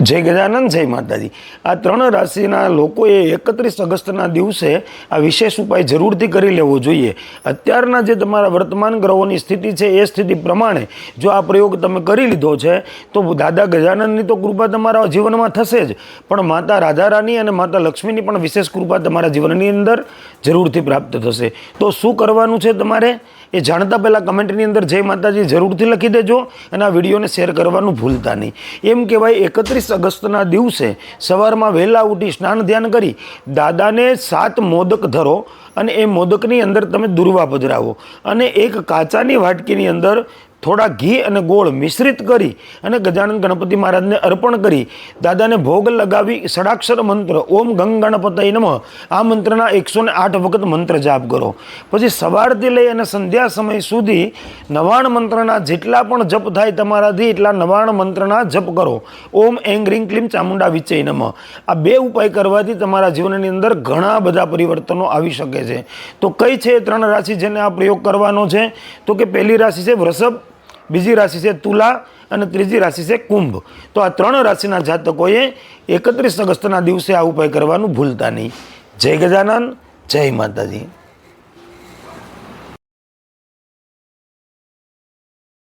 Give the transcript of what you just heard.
જય ગજાનંદ, જય માતાજી। આ ત્રણ રાશિના લોકોએ 31 ઓગસ્ટના દિવસે આ વિશેષ ઉપાય જરૂરથી કરી લેવો જોઈએ। અત્યારના જે તમારા વર્તમાન ગ્રહોની સ્થિતિ છે એ સ્થિતિ પ્રમાણે જો આ પ્રયોગ તમે કરી લીધો છે તો દાદા ગજાનંદની તો કૃપા તમારા જીવનમાં થશે જ, પણ માતા રાધારાની અને માતા લક્ષ્મીની પણ વિશેષ કૃપા તમારા જીવનની અંદર જરૂરથી પ્રાપ્ત થશે। તો શું કરવાનું છે તમારે એ જાણતા પહેલાં કમેન્ટની અંદર જય માતાજી જરૂરથી લખી દેજો અને આ વિડીયોને શેર કરવાનું ભૂલતા નહીં। એમ કહેવાય 31 ઓગસ્ટના દિવસે સવારમાં વહેલા ઉઠી સ્નાન ધ્યાન કરી દાદાને 7 મોદક ધરો અને એ મોદકની અંદર તમે દુર્વા પધરાવો અને એક કાચાની વાટકીની અંદર થોડા ઘી અને ગોળ મિશ્રિત કરી અને ગજાનંદ ગણપતિ મહારાજને અર્પણ કરી દાદાને ભોગ લગાવી ષડાક્ષર મંત્ર ઓમ ગંગ ગણપતય નમઃ આ મંત્રના 108 વખત મંત્ર જાપ કરો। પછી સવારથી લઈ અને સંધ્યા સમય સુધી 99 મંત્રના જેટલા પણ જપ થાય તમારાથી એટલા 99 મંત્રના જપ કરો। ઓમ એંગ રીંગ ક્લીમ ચામુંડા વિચય નમઃ આ બે ઉપાય કરવાથી તમારા જીવનની અંદર ઘણા બધા પરિવર્તનો આવી શકે છે। તો કઈ છે ત્રણ રાશિ જેને આ પ્રયોગ કરવાનો છે? તો કે પહેલી રાશિ છે વૃષભ, બીજી રાશિ છે તુલા અને ત્રીજી રાશિ છે કુંભ। તો આ ત્રણ રાશિના જાતકોએ 31 ઓગસ્ટના દિવસે આ ઉપાય કરવાનું ભૂલતા નહીં। જય ગજાનંદ, જય માતાજી।